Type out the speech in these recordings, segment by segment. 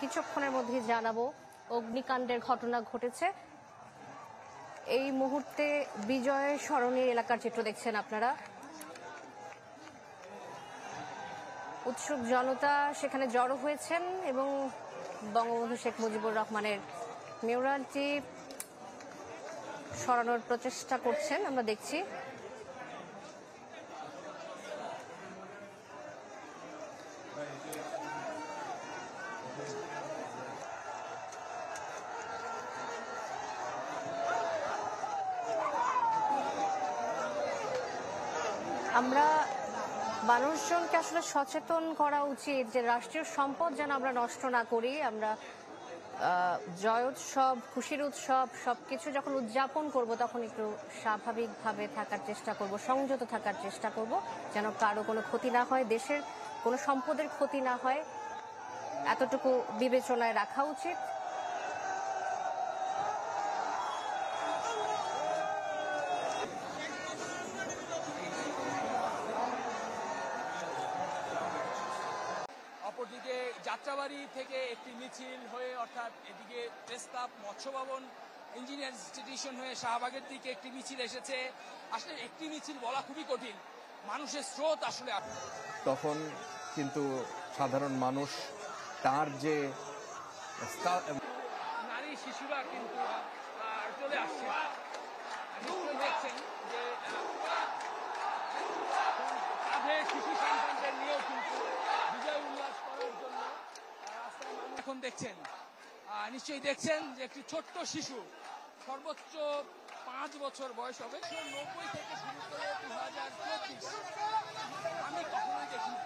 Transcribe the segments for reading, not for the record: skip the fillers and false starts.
কিছুক্ষণের মধ্যে জানাবো। অগ্নিকাণ্ডের ঘটনা ঘটেছে এই মুহূর্তে বিজয় সরণি এলাকার চিত্র দেখছেন আপনারা। উৎসুক জনতা সেখানে জড়ো হয়েছেন এবং বঙ্গবন্ধু শেখ মুজিবুর রহমানের মিউরালটি সরানোর প্রচেষ্টা করছেন আমরা দেখছি। আমরা মানুষজনকে আসলে সচেতন করা উচিত যে রাষ্ট্রীয় সম্পদ যেন আমরা নষ্ট না করি। আমরা জয় উৎসব, খুশির উৎসব সবকিছু যখন উদযাপন করব তখন একটু স্বাভাবিকভাবে থাকার চেষ্টা করব, সংযত থাকার চেষ্টা করব, যেন কারো কোনো ক্ষতি না হয়, দেশের কোনো সম্পদের ক্ষতি না হয়, এতটুকু বিবেচনায় রাখা উচিত। অপরদিকে যাত্রাবাড়ি থেকে একটি মিছিল হয়ে অর্থাৎ এদিকে প্রেস ক্লাব, মৎস্য ভবন, ইঞ্জিনিয়ার ইনস্টিটিউশন হয়ে শাহবাগের দিকে একটি মিছিল এসেছে। আসলে একটি মিছিল বলা খুবই কঠিন, মানুষের স্রোত আসলে। তখন কিন্তু সাধারণ মানুষ তার যে নারী শিশুরা কিন্তু চলে আসছে। দেখছেন যে কাঁধে শিশু সন্তানদের নিয়েও কিন্তু বিজয় উল্লাস করার জন্য রাস্তায় মানুষ এখন দেখছেন। নিশ্চয়ই দেখছেন যে একটি ছোট্ট শিশু, সর্বোচ্চ 5 বছর বয়স হবে, 90 থেকে শুরু করে 2024 আমি কখনোই দেখিনি।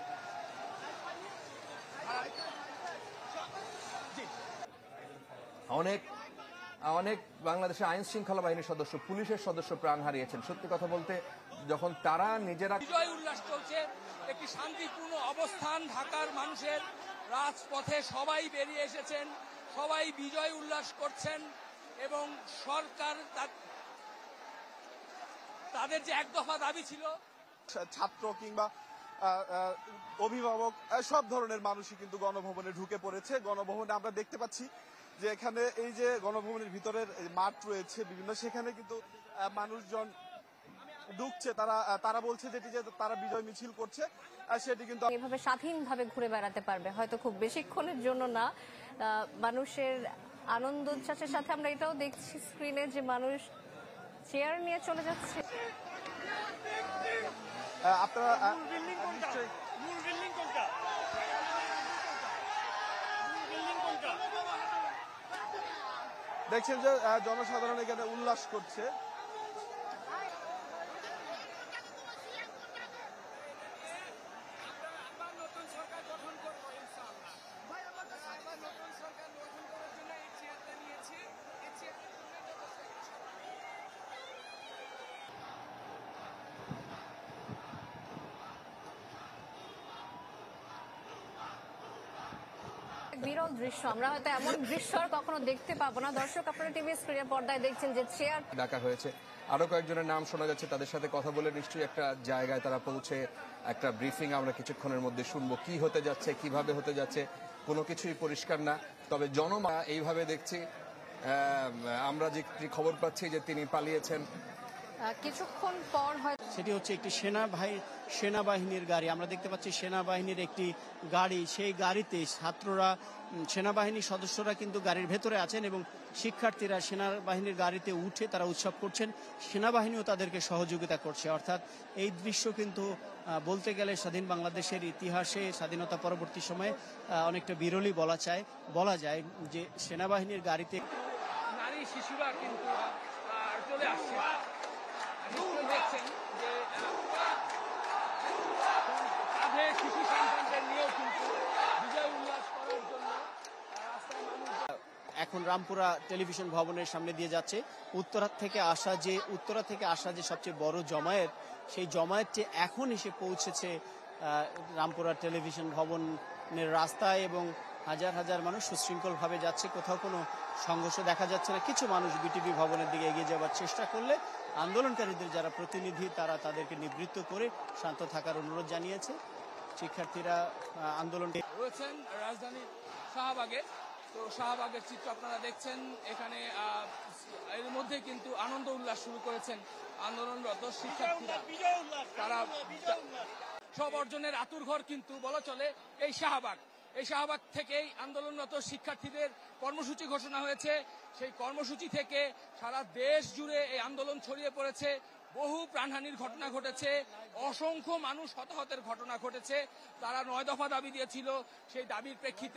অনেক অনেক বাংলাদেশের আইন শৃঙ্খলা বাহিনীর সদস্য, পুলিশের সদস্য প্রাণ হারিয়েছেন। সত্যি কথা বলতে যখন তারা নিজেরা বিজয় উল্লাস চলছে, একটি শান্তিপূর্ণ অবস্থান ঢাকার মানুষের, রাজপথে সবাই বেরিয়ে এসেছেন, সবাই বিজয় উল্লাস করছেন এবং সরকার তাদের যে এক দফা দাবি ছিল, ছাত্র কিংবা অভিভাবক সব ধরনের মানুষই কিন্তু গণভবনে ঢুকে পড়েছে। গণভবনে আমরা দেখতে পাচ্ছি যে এখানে এই যে গণভবনের ভিতরের মাঠ রয়েছে বিভিন্ন, সেখানে কিন্তু মানুষজন ঢুকছে। তারা বলছে যেটি যে তারা বিজয় মিছিল করছে সেটি কিন্তু এভাবে স্বাধীনভাবে ঘুরে বেড়াতে পারবে, হয়তো খুব বেশিক্ষণের জন্য না। মানুষের আনন্দ উচ্ছ্বাসের সাথে আমরা এটাও দেখছি স্ক্রিনে যে মানুষ চেয়ার নিয়ে চলে যাচ্ছে। আপনারা দেখছেন যে জনসাধারণ এখানে উল্লাস করছে। বিরল দৃশ্য, আমরা হয়তো এমন দৃশ্য আর কখনো দেখতে পাবো না। দর্শক, আপনারা টিভি স্ক্রিনের পর্দায় দেখছেন যে চেয়ার ডাকা হয়েছে, আরো কয়েকজনের নাম শোনা যাচ্ছে। তাদের সাথে কথা বলে নিশ্চয়ই একটা জায়গায় তারা পৌঁছে একটা ব্রিফিং আমরা কিছুক্ষণের মধ্যে শুনবো। কি হতে যাচ্ছে, কিভাবে হতে যাচ্ছে, কোনো কিছুই পরিষ্কার না। তবে এইভাবে দেখছি, আমরা যে খবর পাচ্ছি যে তিনি পালিয়েছেন। কিছুক্ষণ পর সেটি হচ্ছে একটি সেনাবাহিনীর গাড়ি। আমরা দেখতে পাচ্ছি সেনাবাহিনীর একটি গাড়ি, সেই গাড়িতে ছাত্ররা, সেনাবাহিনীর সদস্যরা কিন্তু গাড়ির ভেতরে আছেন এবং শিক্ষার্থীরা সেনাবাহিনীর গাড়িতে উঠে তারা উৎসব করছেন। সেনাবাহিনীও তাদেরকে সহযোগিতা করছে। অর্থাৎ এই দৃশ্য কিন্তু বলতে গেলে স্বাধীন বাংলাদেশের ইতিহাসে, স্বাধীনতা পরবর্তী সময়ে অনেকটা বিরলই বলা যায় যে সেনাবাহিনীর গাড়িতে নারী শিশুরা কিন্তু চলে আসছে। দেখছেন যে কাঁধে শিশু সন্তানদের নিয়েও কিন্তু বিজয় উল্লাস করার জন্য রাস্তায় মানুষ এখন রামপুরা টেলিভিশন ভবনের সামনে দিয়ে যাচ্ছে। উত্তরা থেকে আসা যে সবচেয়ে বড় জমায়েত, সেই জমায়েতটি এখন এসে পৌঁছেছে রামপুরা টেলিভিশন ভবনের রাস্তায় এবং হাজার হাজার মানুষ সুশৃঙ্খলভাবে যাচ্ছে। কোথাও কোনো সংঘর্ষ দেখা যাচ্ছে না। কিছু মানুষ বিটিভি ভবনের দিকে এগিয়ে যাওয়ার চেষ্টা করলে আন্দোলনকারীদের যারা প্রতিনিধি তারা তাদেরকে নিবৃত্ত করে শান্ত থাকার অনুরোধ জানিয়েছে। শিক্ষার্থীরা আন্দোলন রয়েছেন রাজধানী শাহবাগে। তো শাহবাগের চিত্র আপনারা দেখছেন এখানে। এর মধ্যে কিন্তু আনন্দ উল্লাস শুরু করেছেন আন্দোলনরত শিক্ষার্থীরা। তারা সব অর্জনের আতুরঘর কিন্তু বলা চলে এই শাহবাগ। এই শাহবাগ থেকেই আন্দোলনরত শিক্ষার্থীদের কর্মসূচি ঘোষণা হয়েছে। সেই কর্মসূচি থেকে সারা দেশ জুড়ে এই আন্দোলন ছড়িয়ে পড়েছে। বহু প্রাণহানির ঘটনা ঘটেছে, অসংখ্য মানুষ হতাহতের ঘটনা ঘটেছে। তারা 9 দফা দাবি দিয়েছিল, সেই দাবির প্রেক্ষিতে